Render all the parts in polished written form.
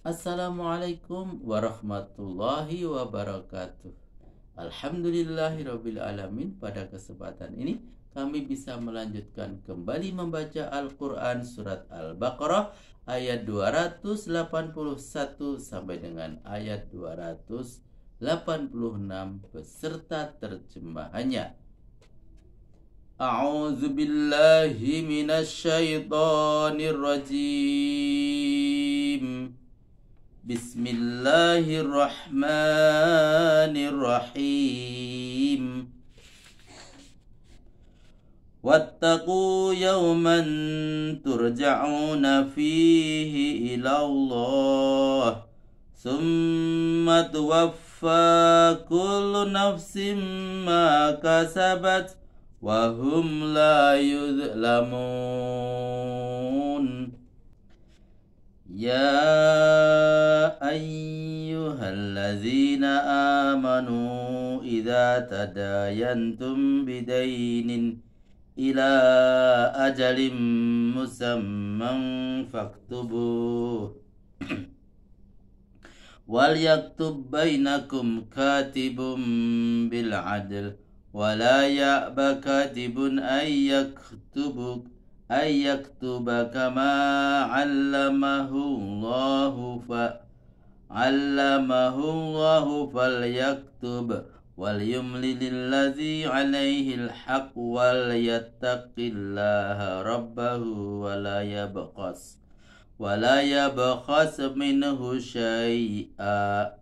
Assalamualaikum warahmatullahi wabarakatuh. Alhamdulillahirabbil alamin. Pada kesempatan ini kami bisa melanjutkan kembali membaca Al-Qur'an surat Al-Baqarah ayat 281 sampai dengan ayat 286 beserta terjemahannya. A'udzu billahi minasyaitonir rajim. Bismillahirrahmanirrahim. Wattaqu yawman turja'una fihi ila Allah summa tuwaffa kullu nafsin ma kasabat wa hum la yuzlamun. Ya ayyuhallazina amanu idza tadayantum bidainin ila ajalin musamman faktubuh wal yaktub bainakum katibun bil adl wa la ya'ba katibun ay yaktuba kama 'allamahu Allahu falyaktub wal yumlil ladzi 'alaihi al-haq wal yattaqillaha rabbahu wa la yabkhas minhu syai'a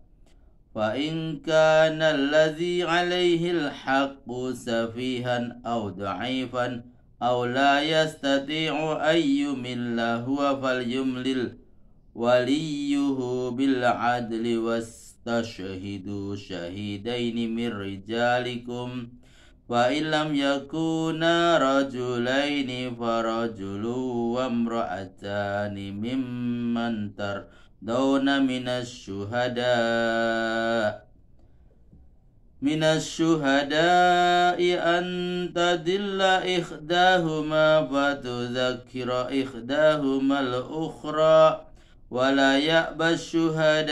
fa in kana alladzi 'alaihi al-haqqu safihan aw dha'ifan aw la yastati'u ayyumilla huwa falyumlil waliyuhu bil adli wastashhidu syahidaini min rijalikum fa illam yakuna rajulaini farajulu wa imra'atani mimman tardawna minasy-syuhada'i an tadilla ikhdahuma fatudzakkira ikhdahumal ukhra wala ya'ba syuhada'u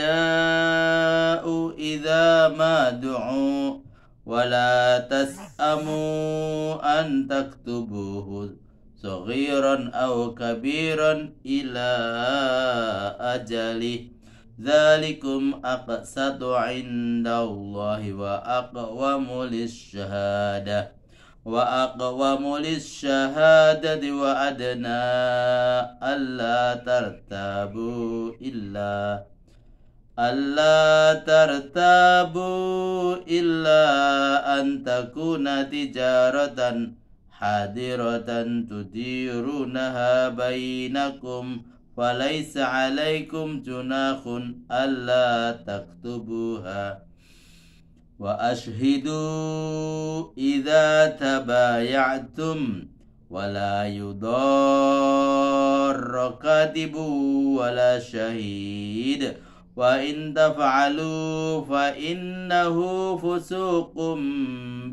idza ma du'u wala tas'amu an taktubuhu saghiran aw kabiran ila ajali dzalikum aqsatu 'indallahi wa aqwamu lisyahadati wa adna alla tartabu illa an takuna tijaratan hadiratan tudirunaha bainakum falaysa 'alaikum junahun alla taktubuha wa ashhidu idza tabaya'tum wa la yudarra katibu wa la syahid wa in taf'alu fa innahu fusuqum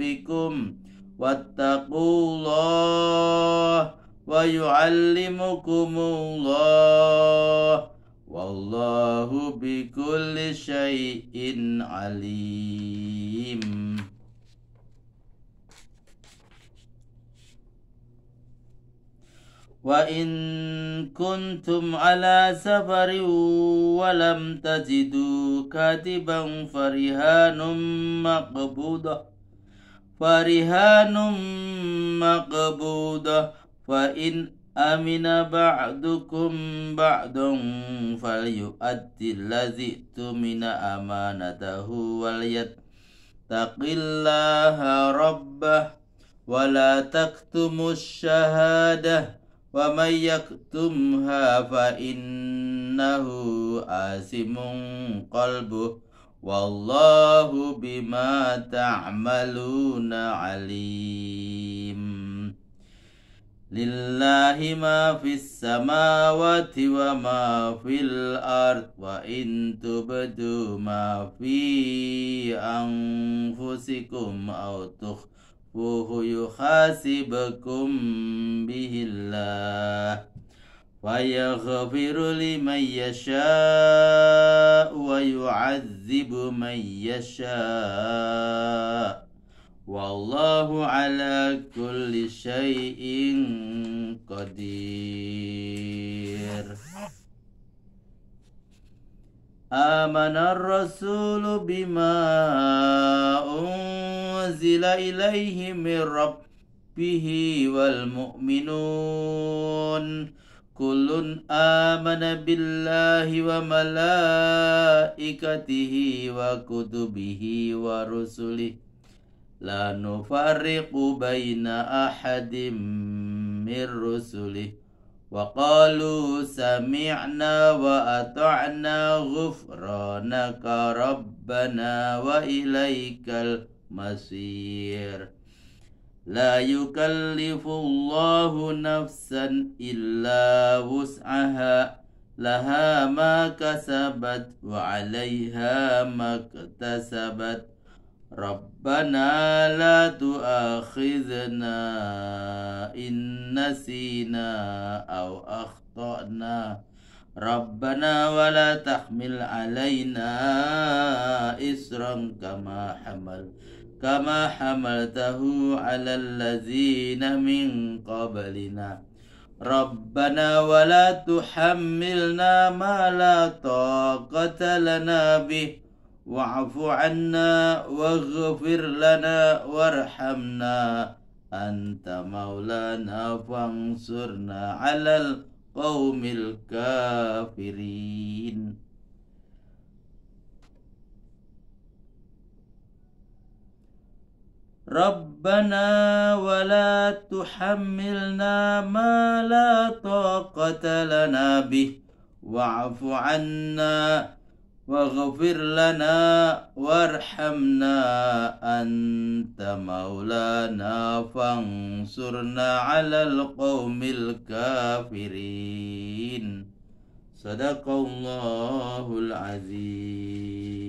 bikum wattaqullah wa yu'allimukumullah wallahu bikulli syai'in alim. Wa in kuntum ala safarin wa lam tajidu katiban farihanum maqbudah fa in amina ba'dukum ba'dun falyu'addi allazi tumina amanatahu wal yattaqillaha rabbah wa la taktumus syahadah wa may yaktumha fa innahu asimun qalbuh wallahu bima ta'maluna alim. Lillahi ma fis samawati wa ma fil ard wa in tubdu ma fi anfusikum aw tukhfuhu yuhasibukum bihillah fayaghfiru liman yasha' wa yu'adzibu man yasha' wallahu ala kulli syai'in qadir. Amanar rasulu bima unzila ilaihi min rabbihi wal mu'minun kullun amana billahi wa malaikatihi wa kutubihi wa rusulihi la nufarriqu baina ahadim min rusulihi wa qalu sami'na wa ata'na ghufranaka rabbana wa ilaikal masir. La yukallifullahu nafsan illa wus'aha laha ma kasabat wa 'alaiha ma iktasabat. Rabbana la tu'akhidhna in nasina aw akhtana. Rabbana wa la tahmil alaina isran kama hamaltahu 'alal ladzina min qablina. Rabbana wa la tuhammilna ma la taqata lana bih wa'fu 'anna waghfir lana warhamna anta maulana fansurna 'alal qaumil kafirin. Rabbana wa la tuhammilna ma la taqata lana bih wa'fu 'anna waghfir lana warhamna anta maulana fansurna 'alal qaumil kafirin. Sadaqallahul azim.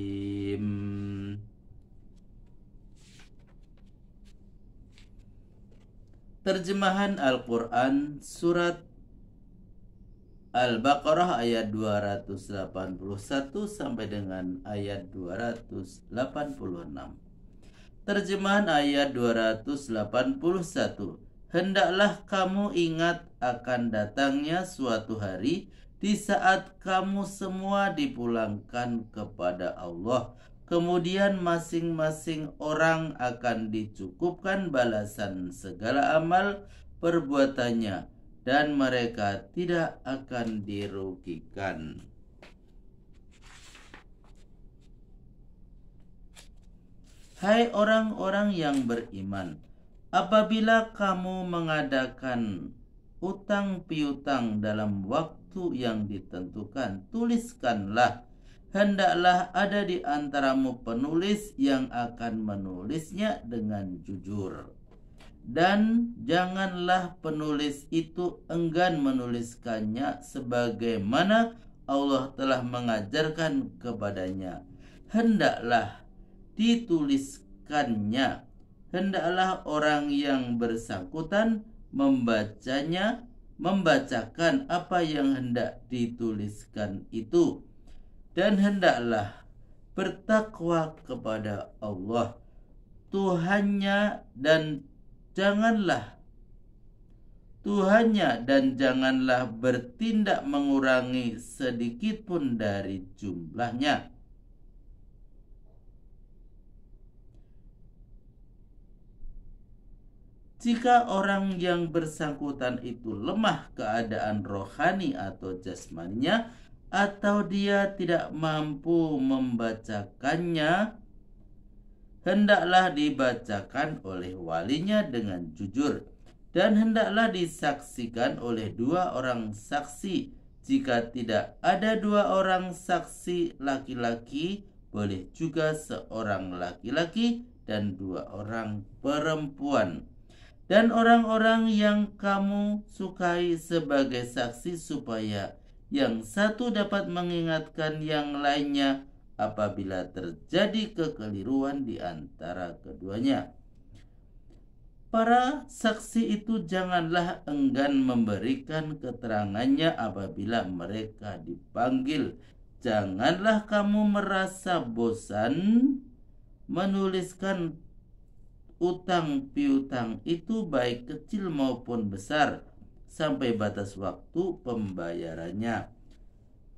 Terjemahan Al-Quran Surat Al-Baqarah ayat 281 sampai dengan ayat 286. Terjemahan ayat 281. Hendaklah kamu ingat akan datangnya suatu hari di saat kamu semua dipulangkan kepada Allah. Kemudian masing-masing orang akan dicukupkan balasan segala amal perbuatannya dan mereka tidak akan dirugikan. Hai orang-orang yang beriman, apabila kamu mengadakan utang piutang dalam waktu yang ditentukan, tuliskanlah. Hendaklah ada di antaramu penulis yang akan menulisnya dengan jujur. Dan janganlah penulis itu enggan menuliskannya sebagaimana Allah telah mengajarkan kepadanya. Hendaklah dituliskannya. Hendaklah orang yang bersangkutan membacakan apa yang hendak dituliskan itu. Dan hendaklah bertakwa kepada Allah Tuhannya dan janganlah bertindak mengurangi sedikit pun dari jumlahnya. Jika orang yang bersangkutan itu lemah keadaan rohani atau jasmaninya, atau dia tidak mampu membacakannya, hendaklah dibacakan oleh walinya dengan jujur, dan hendaklah disaksikan oleh 2 orang saksi. Jika tidak ada 2 orang saksi laki-laki, boleh juga seorang laki-laki dan 2 orang perempuan. Dan orang-orang yang kamu sukai sebagai saksi, supaya yang satu dapat mengingatkan yang lainnya apabila terjadi kekeliruan di antara keduanya. Para saksi itu janganlah enggan memberikan keterangannya apabila mereka dipanggil. Janganlah kamu merasa bosan menuliskan utang piutang itu baik kecil maupun besar sampai batas waktu pembayarannya.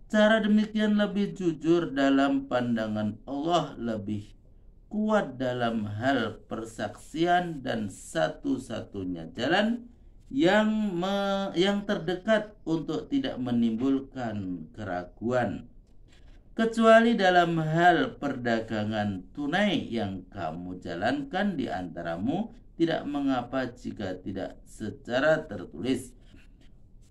Cara demikian lebih jujur dalam pandangan Allah, lebih kuat dalam hal persaksian, dan satu-satunya jalan yang terdekat untuk tidak menimbulkan keraguan. Kecuali dalam hal perdagangan tunai yang kamu jalankan di antaramu, tidak mengapa jika tidak secara tertulis.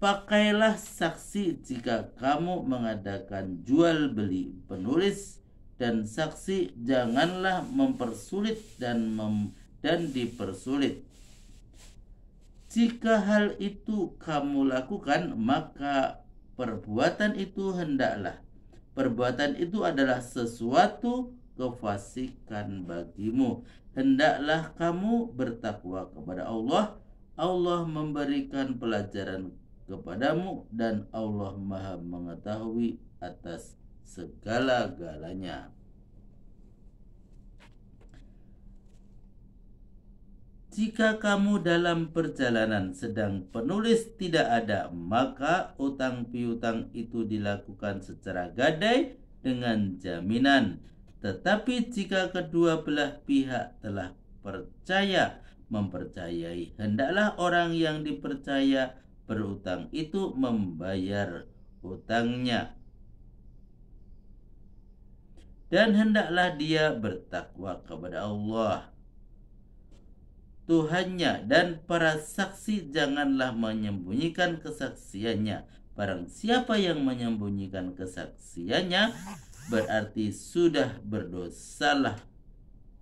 Pakailah saksi jika kamu mengadakan jual beli. Penulis dan saksi janganlah mempersulit dan dipersulit. Jika hal itu kamu lakukan, maka perbuatan itu adalah sesuatu kefasikan bagimu. Hendaklah kamu bertakwa kepada Allah. Allah memberikan pelajaran kepadamu dan Allah Maha mengetahui atas segala-galanya. Jika kamu dalam perjalanan sedang penulis tidak ada, maka utang piutang itu dilakukan secara gadai dengan jaminan. Tetapi jika kedua belah pihak telah mempercayai, hendaklah orang yang dipercaya berutang itu membayar utangnya, dan hendaklah dia bertakwa kepada Allah Tuhannya, dan para saksi janganlah menyembunyikan kesaksiannya. Barang siapa yang menyembunyikan kesaksiannya, berarti sudah berdosalah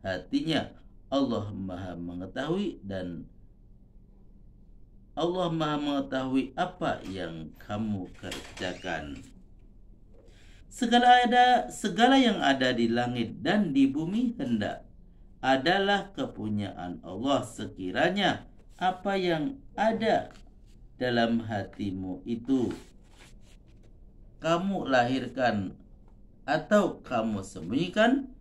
hatinya. Allah Maha mengetahui apa yang kamu kerjakan. Segala yang ada di langit dan di bumi adalah kepunyaan Allah. Sekiranya apa yang ada dalam hatimu itu kamu lahirkan atau kamu sembunyikan,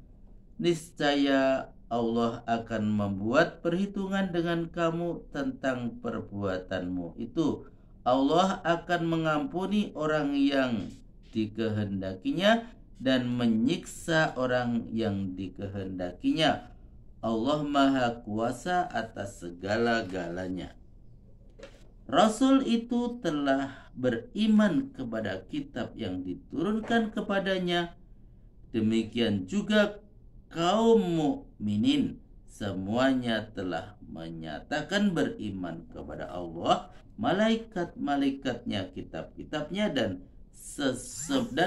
niscaya Allah akan membuat perhitungan dengan kamu tentang perbuatanmu itu. Allah akan mengampuni orang yang dikehendakinya dan menyiksa orang yang dikehendakinya. Allah Maha Kuasa atas segala-galanya. Rasul itu telah beriman kepada kitab yang diturunkan kepadanya. Demikian juga kaum mukminin semuanya telah menyatakan beriman kepada Allah, malaikat-malaikatnya, kitab-kitabnya, dan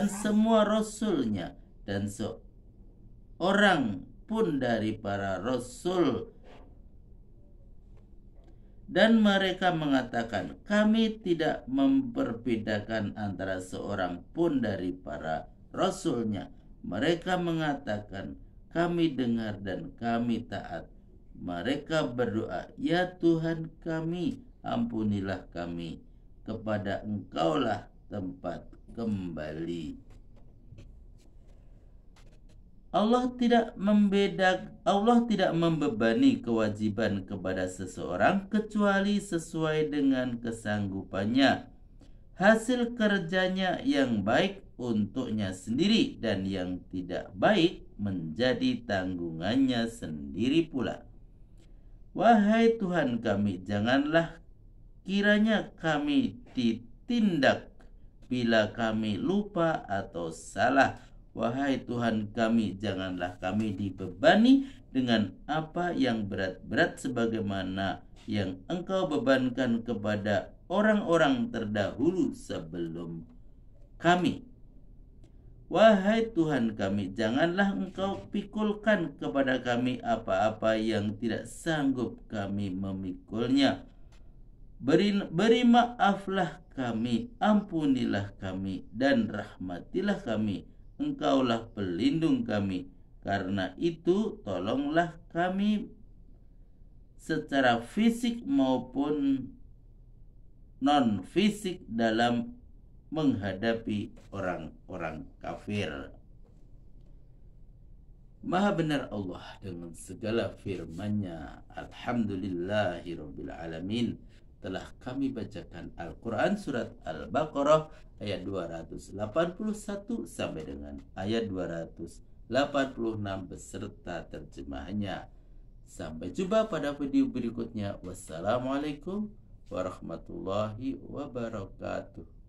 semua rasulnya, dan seorang pun dari para rasul. Dan mereka mengatakan, kami tidak memperbedakan antara seorang pun dari para rasulnya. Mereka mengatakan, kami dengar dan kami taat. Mereka berdoa, ya Tuhan kami, ampunilah kami, kepada Engkaulah tempat kembali. Allah tidak membebani kewajiban kepada seseorang kecuali sesuai dengan kesanggupannya. Hasil kerjanya yang baik untuknya sendiri, dan yang tidak baik menjadi tanggungannya sendiri pula. Wahai Tuhan kami, janganlah kiranya kami ditindak bila kami lupa atau salah. Wahai Tuhan kami, janganlah kami dibebani dengan apa yang berat-berat sebagaimana yang Engkau bebankan kepada orang-orang terdahulu sebelum kami. Wahai Tuhan kami, janganlah Engkau pikulkan kepada kami apa-apa yang tidak sanggup kami memikulnya. Beri maaflah kami, ampunilah kami, dan rahmatilah kami. Engkaulah pelindung kami. Karena itu tolonglah kami secara fisik maupun non fisik dalam menghadapi orang-orang kafir. Maha benar Allah dengan segala firman-Nya. Alhamdulillahirabbil alamin. Telah kami bacakan Al-Quran surat Al-Baqarah ayat 281 sampai dengan ayat 286 beserta terjemahannya. Sampai jumpa pada video berikutnya. Wassalamualaikum warahmatullahi wabarakatuh.